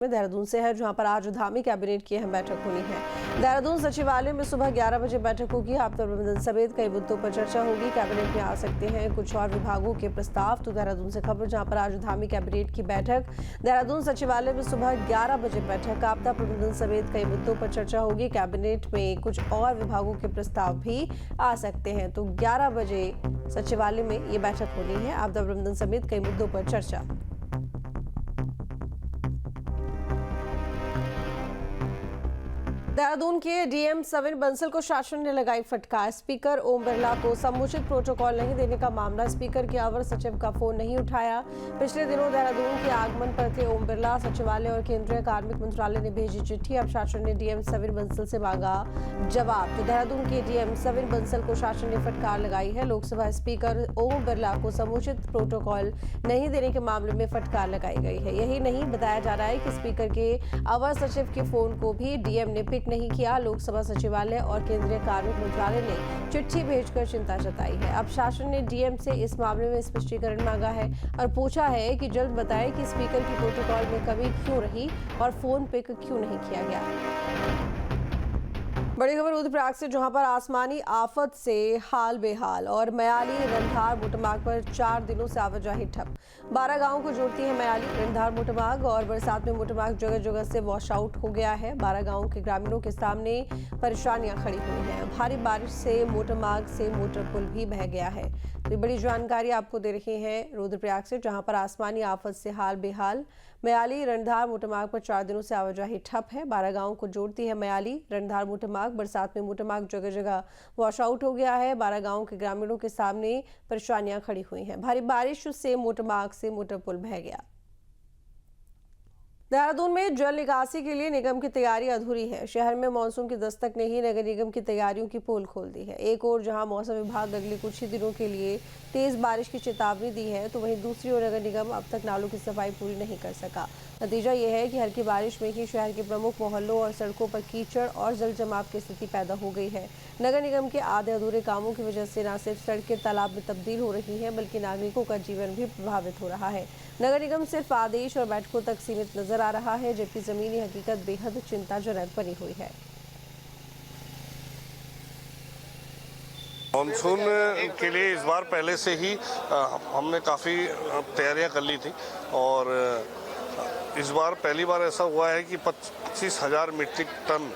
देहरादून से है, जहां पर आज धामी कैबिनेट की अहम बैठक होनी है। देहरादून सचिवालय में सुबह 11 बजे बैठक होगी। आपदा प्रबंधन समेत कई मुद्दों पर चर्चा होगी। कैबिनेट में आ सकते हैं कुछ और विभागों के प्रस्ताव। तो देहरादून से खबर, जहां पर आज धामी कैबिनेट की बैठक। देहरादून सचिवालय में सुबह 11 बजे बैठक। आपदा प्रबंधन समेत कई मुद्दों पर चर्चा होगी। कैबिनेट में कुछ और विभागों के प्रस्ताव भी आ सकते हैं। तो 11 बजे सचिवालय में ये बैठक होनी है। आपदा प्रबंधन समेत कई मुद्दों पर चर्चा। देहरादून के डीएम सविन बंसल को शासन ने लगाई फटकार। स्पीकर ओम बिरला को समुचित प्रोटोकॉल नहीं देने का मामला। स्पीकर के अवर सचिव का फोन नहीं उठाया। पिछले दिनों देहरादून के आगमन पर थे ओम बिरला। सचिवालय और केंद्रीय कार्मिक मंत्रालय ने भेजी चिट्ठी। अब शासन ने डीएम सविन बंसल से मांगा जवाब। तो देहरादून के डीएम सविन बंसल को शासन ने फटकार लगाई है। लोकसभा स्पीकर ओम बिरला को समुचित प्रोटोकॉल नहीं देने के मामले में फटकार लगाई गई है। यही नहीं, बताया जा रहा है कि स्पीकर के अवर सचिव के फोन को भी डीएम ने पिक नहीं किया। लोकसभा सचिवालय और केंद्रीय कार्मिक मंत्रालय ने चिट्ठी भेजकर चिंता जताई है। अब शासन ने डीएम से इस मामले में स्पष्टीकरण मांगा है और पूछा है कि जल्द बताएं कि स्पीकर की प्रोटोकॉल में कमी क्यों रही और फोन पिक क्यों नहीं किया गया। बड़ी खबर रुद्रप्रयाग से, जहां पर आसमानी आफत से हाल बेहाल और मयाली रंधार मोटरमार्ग पर 4 दिनों से आवाजाही ठप। 12 गांवों को जोड़ती है मयाली रंधार मोटरमार्ग और बरसात में मोटरमार्ग जगह जगह से वॉश आउट हो गया है। 12 गांवों के ग्रामीणों के सामने परेशानियां खड़ी हुई हैं। भारी बारिश से मोटरमार्ग से मोटर पुल भी बह गया है। तो बड़ी जानकारी आपको दे रहे हैं रुद्रप्रयाग से, जहां पर आसमानी आफत से हाल बेहाल। मयाली रंधार मोटरमार्ग पर 4 दिनों से आवाजाही ठप है। 12 गांवों को जोड़ती है मयाली रंधार मोटरमार्ग। बरसात में मोटरमार्ग जगह जगह वॉश आउट हो गया है। 12 गांवों के ग्रामीणों के सामने परेशानियां खड़ी हुई हैं। भारी बारिश से मोटरमार्ग से मोटर पुल बह गया। देहरादून में जल निकासी के लिए निगम की तैयारी अधूरी है। शहर में मानसून की दस्तक ने ही नगर निगम की तैयारियों की पोल खोल दी है। एक ओर जहां मौसम विभाग अगले कुछ ही दिनों के लिए तेज बारिश की चेतावनी दी है, तो वहीं दूसरी ओर नगर निगम अब तक नालों की सफाई पूरी नहीं कर सका। नतीजा ये है कि हल्की बारिश में ही शहर के प्रमुख मोहल्लों और सड़कों पर कीचड़ और जल जमाव की स्थिति पैदा हो गई है। नगर निगम के आधे अधूरे कामों की वजह से न सिर्फ सड़कें तालाब में तब्दील हो रही हैं, बल्कि नागरिकों का जीवन भी प्रभावित हो रहा है। नगर निगम सिर्फ आदेश और बैठकों तक सीमित नजर आ रहा है, जबकि जमीनी हकीकत बेहद चिंताजनक बनी हुई है। मानसून के लिए इस बार पहले से ही हमने काफ़ी तैयारियां कर ली थी और इस बार पहली बार ऐसा हुआ है कि 25,000 मीट्रिक टन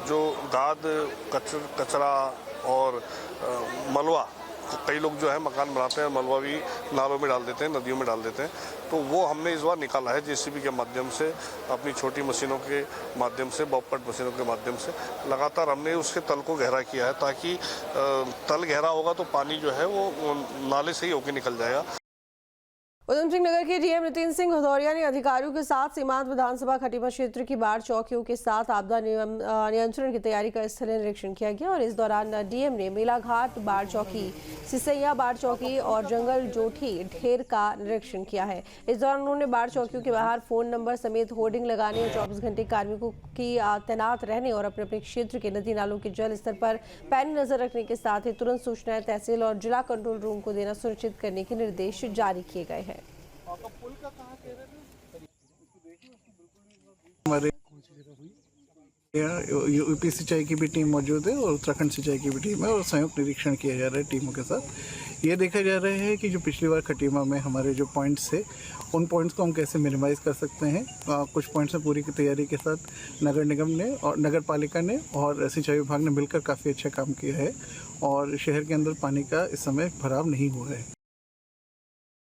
जो गाद कचरा और मलबा, कई लोग जो है मकान बनाते हैं मलबा भी नालों में डाल देते हैं, नदियों में डाल देते हैं, तो वो हमने इस बार निकाला है जेसीबी के माध्यम से, अपनी छोटी मशीनों के माध्यम से, बॉबकट मशीनों के माध्यम से लगातार हमने उसके तल को गहरा किया है, ताकि तल गहरा होगा तो पानी जो है वो नाले से ही होकर निकल जाएगा। उधम सिंह नगर के डीएम नितिन सिंह भदौरिया ने अधिकारियों के साथ सीमांत विधानसभा खटीमा क्षेत्र की बाढ़ चौकियों के साथ आपदा नियंत्रण की तैयारी का स्थलीय निरीक्षण किया गया और इस दौरान डीएम ने मेलाघाट बाढ़ चौकी, सिसैया बाढ़ चौकी और जंगल जोठी ढेर का निरीक्षण किया है। इस दौरान उन्होंने बाढ़ चौकियों के बाहर फोन नंबर समेत होर्डिंग लगाने और 24 घंटे कार्मिकों की तैनात रहने और अपने अपने क्षेत्र के नदी नालों के जल स्तर पर पैनी नजर रखने के साथ ही तुरंत सूचनाएं तहसील और जिला कंट्रोल रूम को देना सुनिश्चित करने के निर्देश जारी किए गए हैं। हमारे यूपी सिंचाई की भी टीम मौजूद है और उत्तराखंड सिंचाई की भी टीम है और संयुक्त निरीक्षण किया जा रहा है टीमों के साथ। ये देखा जा रहा है कि जो पिछली बार खटीमा में हमारे जो पॉइंट्स थे, उन पॉइंट्स को हम कैसे मिनिमाइज़ कर सकते हैं। कुछ पॉइंट्स में पूरी की तैयारी के साथ नगर निगम ने और नगर पालिका ने और सिंचाई विभाग ने मिलकर काफ़ी अच्छा काम किया है और शहर के अंदर पानी का इस समय भराव नहीं हुआ है।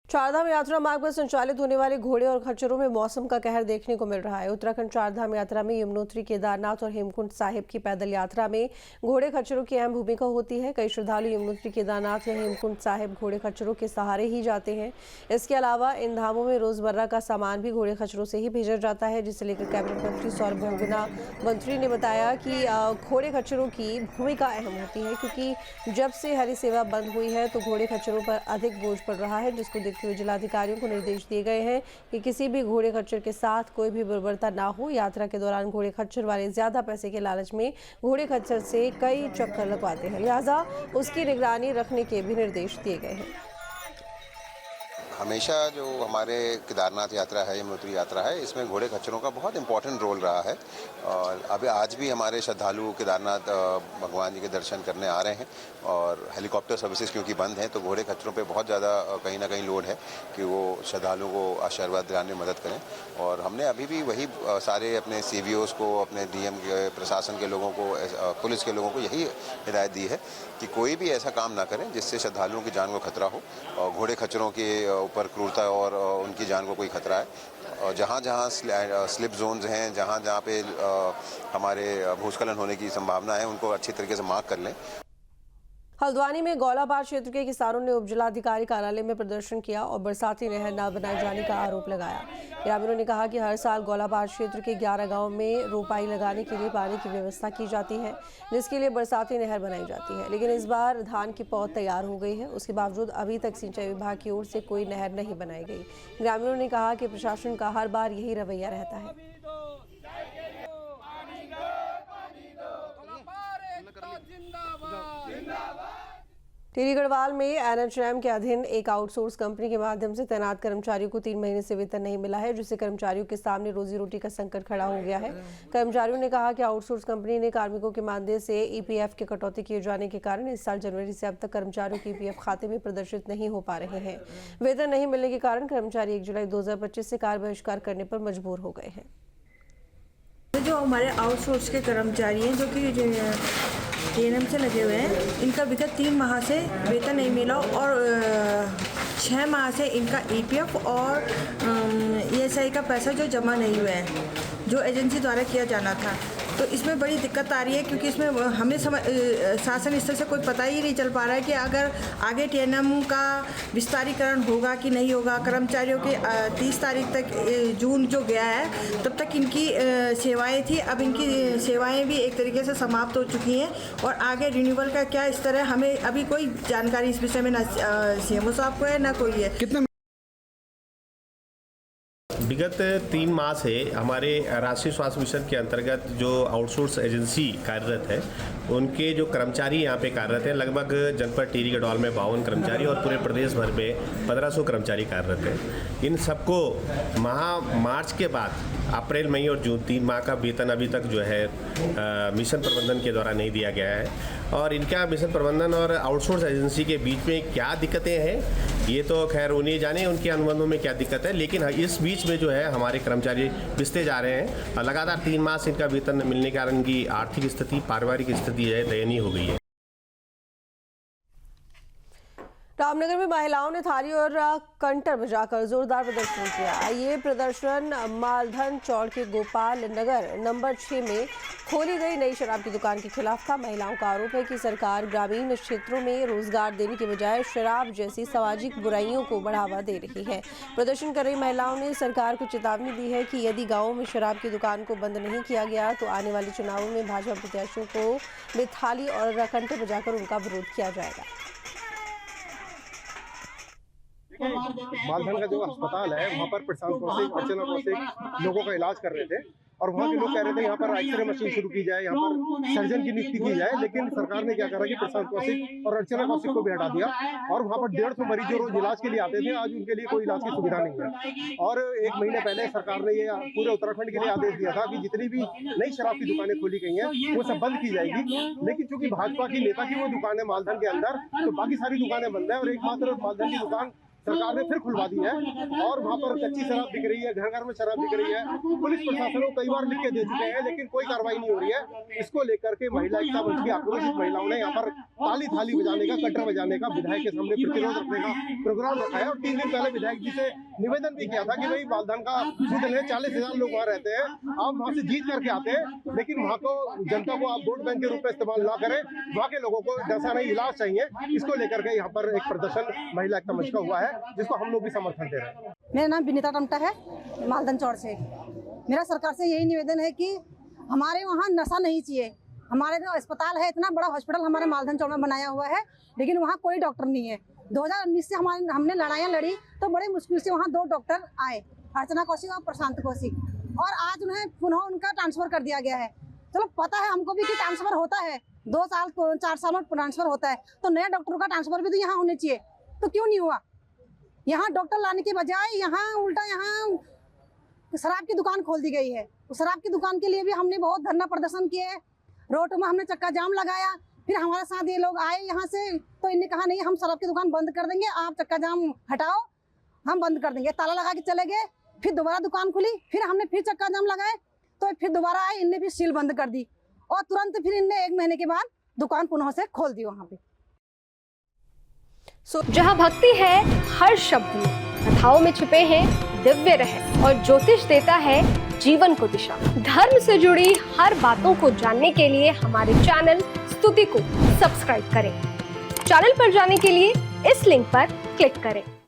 चारधाम यात्रा मार्ग पर संचालित होने वाले घोड़े और खच्चरों में मौसम का कहर देखने को मिल रहा है। उत्तराखंड चारधाम यात्रा में यमुनोत्री, केदारनाथ और हेमकुंड साहिब की पैदल यात्रा में घोड़े खच्चरों की अहम भूमिका होती है। कई श्रद्धालु यमुनोत्री, केदारनाथ या हेमकुंड साहिब घोड़े खच्चरों के सहारे ही जाते हैं। इसके अलावा इन धामों में रोजमर्रा का सामान भी घोड़े खच्चरों से ही भेजा जाता है, जिसे लेकर कैबिनेट मंत्री सौरभ गंगुना मंत्री ने बताया कि घोड़े खच्चरों की भूमिका अहम होती है, क्योंकि जब से हरी सेवा बंद हुई है तो घोड़े खच्चरों पर अधिक बोझ पड़ रहा है, जिसको जिलाधिकारियों को निर्देश दिए गए हैं कि किसी भी घोड़े खच्चर के साथ कोई भी बर्बरता ना हो। यात्रा के दौरान घोड़े खच्चर वाले ज्यादा पैसे के लालच में घोड़े खच्चर से कई चक्कर लगवाते हैं, लिहाजा उसकी निगरानी रखने के भी निर्देश दिए गए हैं। हमेशा जो हमारे केदारनाथ यात्रा है, यमुनोत्री यात्रा है, इसमें घोड़े खच्चरों का बहुत इम्पोर्टेंट रोल रहा है। और अभी आज भी हमारे श्रद्धालु केदारनाथ भगवान जी के दर्शन करने आ रहे हैं और हेलीकॉप्टर सर्विसेज क्योंकि बंद हैं तो घोड़े खच्चरों पे बहुत ज़्यादा कहीं ना कहीं लोड है कि वो श्रद्धालुओं को आशीर्वाद दिलाने में मदद करें। और हमने अभी भी वही सारे अपने CVOs को, अपने DM के प्रशासन के लोगों को, पुलिस के लोगों को यही हिदायत दी है कि कोई भी ऐसा काम ना करें जिससे श्रद्धालुओं की जान को खतरा हो। और घोड़े खच्चरों के ऊपर क्रूरता और उनकी जान को कोई खतरा है। और जहाँ जहाँ स्लिप जोन्स हैं, जहाँ जहाँ पे हमारे भूस्खलन होने की संभावना है, उनको अच्छी तरीके से मार्क कर लें। हल्द्वानी में गौलाबाद क्षेत्र के किसानों ने उपजिलाधिकारी कार्यालय में प्रदर्शन किया और बरसाती नहर न बनाए जाने का आरोप लगाया। ग्रामीणों ने कहा कि हर साल गौलाबाद क्षेत्र के 11 गांव में रोपाई लगाने के लिए पानी की व्यवस्था की जाती है, जिसके लिए बरसाती नहर बनाई जाती है, लेकिन इस बार धान की पौध तैयार हो गई है। उसके बावजूद अभी तक सिंचाई विभाग की ओर से कोई नहर नहीं बनाई गई। ग्रामीणों ने कहा कि प्रशासन का हर बार यही रवैया रहता है। टिहरी गढ़वाल में NHM के अधीन एक आउटसोर्स कंपनी के माध्यम से तैनात कर्मचारियों को 3 महीने से वेतन नहीं मिला है, जिससे कर्मचारियों के सामने रोजी रोटी का संकट खड़ा हो गया है। कर्मचारियों ने कहा कि आउटसोर्स कंपनी ने कार्मिकों के मानदेय से EPF के कटौती किए जाने के कारण इस साल जनवरी से अब तक कर्मचारियों के EPF खाते में प्रदर्शित नहीं हो पा रहे हैं। वेतन नहीं मिलने के कारण कर्मचारी 1 जुलाई 2025 से कार्य बहिष्कार करने पर मजबूर हो गए हैं। जो हमारे आउटसोर्स के कर्मचारी हैं जो कि TNM से लगे हुए हैं, इनका विगत 3 माह से वेतन नहीं मिला और 6 माह से इनका EPF और ESI का पैसा जो जमा नहीं हुआ है, जो एजेंसी द्वारा किया जाना था। तो इसमें बड़ी दिक्कत आ रही है क्योंकि इसमें हमें शासन स्तर से कोई पता ही नहीं चल पा रहा है कि अगर आगे TNM का विस्तारीकरण होगा कि नहीं होगा। कर्मचारियों के 30 तारीख तक जून जो गया है तब तक इनकी सेवाएं थी, अब इनकी सेवाएं भी एक तरीके से समाप्त हो चुकी हैं और आगे रिन्यूअल का क्या स्तर है हमें अभी कोई जानकारी इस विषय में ना CMO साहब को है ना कोई है। कितना विगत 3 माह से हमारे राष्ट्रीय स्वास्थ्य मिशन के अंतर्गत जो आउटसोर्स एजेंसी कार्यरत है, उनके जो कर्मचारी यहाँ पे कार्यरत हैं, लगभग जनपद टिहरी गढ़वाल में 52 कर्मचारी और पूरे प्रदेश भर में 1500 कर्मचारी कार्यरत हैं। इन सबको मार्च के बाद अप्रैल, मई और जून 3 माह का वेतन अभी तक जो है मिशन प्रबंधन के द्वारा नहीं दिया गया है। और इनका मिशन प्रबंधन और आउटसोर्स एजेंसी के बीच में क्या दिक्कतें हैं ये तो खैर उन्हें जाने उनके अनुबंधों में क्या दिक्कत है, लेकिन इस बीच में जो है हमारे कर्मचारी पिसते जा रहे हैं और लगातार 3 माह से इनका वेतन मिलने के कारण इनकी आर्थिक स्थिति, पारिवारिक स्थिति है दयनीय हो गई है। रामनगर में महिलाओं ने थाली और कंटर बजाकर जोरदार प्रदर्शन किया। ये प्रदर्शन मालधन चौड़ के गोपाल नगर नंबर 6 में खोली गई नई शराब की दुकान के खिलाफ था। महिलाओं का आरोप है कि सरकार ग्रामीण क्षेत्रों में रोजगार देने के बजाय शराब जैसी सामाजिक बुराइयों को बढ़ावा दे रही है। प्रदर्शन कर रही महिलाओं ने सरकार को चेतावनी दी है कि यदि गाँवों में शराब की दुकान को बंद नहीं किया गया तो आने वाले चुनावों में भाजपा प्रत्याशियों को भी थाली और कंटर बजाकर उनका विरोध किया जाएगा। मालधन का जो अस्पताल है वहाँ पर प्रशांत कौशिक, अर्चना कौशिक लोगों का इलाज कर रहे थे और वहाँ के लोग कह रहे थे यहाँ पर एक्सरे मशीन शुरू की जाए, यहाँ पर सर्जन की नियुक्ति की जाए, लेकिन सरकार ने क्या करा कि प्रशांत कौशिक और अर्चना कौशिक को भी हटा दिया और वहाँ पर 150 मरीज जो रोज इलाज के लिए आते थे, आज उनके लिए कोई इलाज की सुविधा नहीं है। और 1 महीने पहले सरकार ने ये पूरे उत्तराखंड के लिए आदेश दिया था कि जितनी भी नई शराब की दुकानें खोली गई हैं वो सब बंद की जाएगी, लेकिन चूंकि भाजपा की नेता की वो दुकान है मालधन के अंदर, तो बाकी सारी दुकानें बंद है और एकमात्र मालधन की दुकान सरकार ने फिर खुलवा दी है और वहाँ पर कच्ची शराब बिक रही है, घर घर में शराब बिक रही है। पुलिस प्रशासन को कई बार लिख के दे चुके हैं लेकिन कोई कार्रवाई नहीं हो रही है। इसको लेकर के महिला एकता मंच की आक्रोशित महिलाओं ने यहाँ पर ताली थाली बजाने का, कटर बजाने का, विधायक के सामने प्रतिरोध रखने का प्रोग्राम रखा है और 3 दिन पहले विधायक जी से निवेदन भी किया था कि भाई मालधन का सूचन है, 40,000 लोग वहाँ रहते हैं, आप वहाँ से जीत करके आते हैं, लेकिन वहाँ को जनता को आप वोट बैंक के रूप में इस्तेमाल ना करें, वहाँ के लोगों को जैसा नहीं इलाज चाहिए। इसको लेकर के यहाँ पर एक प्रदर्शन महिला एकता मंच का हुआ है जिसको हम लोग भी समर्थन दे रहे हैं। मेरा नाम विनीता टमटा है, मालधन चौड़ से। मेरा सरकार से यही निवेदन है कि हमारे वहाँ नशा नहीं चाहिए। हमारे जो अस्पताल है, इतना बड़ा हॉस्पिटल हमारे मालधन चौड़ में बनाया हुआ है, लेकिन वहाँ कोई डॉक्टर नहीं है। 2019 से हमने लड़ाइयाँ लड़ी तो बड़े मुश्किल से वहाँ 2 डॉक्टर आए, अर्चना कौशिक और प्रशांत कौशिक, और आज उन्हें पुनः उनका ट्रांसफर कर दिया गया है। चलो पता है हमको भी कि ट्रांसफर होता है, 2 साल 4 साल में ट्रांसफर होता है, तो नए डॉक्टरों का ट्रांसफर भी तो यहाँ होने चाहिए, तो क्यों नहीं हुआ? यहाँ डॉक्टर लाने के बजाय यहाँ उल्टा यहाँ शराब की दुकान खोल दी गई है। उस शराब की दुकान के लिए भी हमने बहुत धरना प्रदर्शन किए, रोड में हमने चक्का जाम लगाया। फिर हमारे साथ ये लोग आए यहाँ से, तो इन्हें कहा नहीं हम शराब की दुकान बंद कर देंगे, आप चक्का जाम हटाओ, हम बंद कर देंगे। ताला लगा के चले गए। फिर दोबारा दुकान खुली, फिर हमने फिर चक्का जाम लगाए, तो फिर दोबारा आए, इनने भी सील बंद कर दी और तुरंत फिर इनने 1 महीने के बाद दुकान पुनः से खोल दी वहाँ पे। जहाँ भक्ति है हर शब्द में, कथाओं में छुपे हैं दिव्य रहस्य और ज्योतिष देता है जीवन को दिशा। धर्म से जुड़ी हर बातों को जानने के लिए हमारे चैनल स्तुति को सब्सक्राइब करें। चैनल पर जाने के लिए इस लिंक पर क्लिक करें।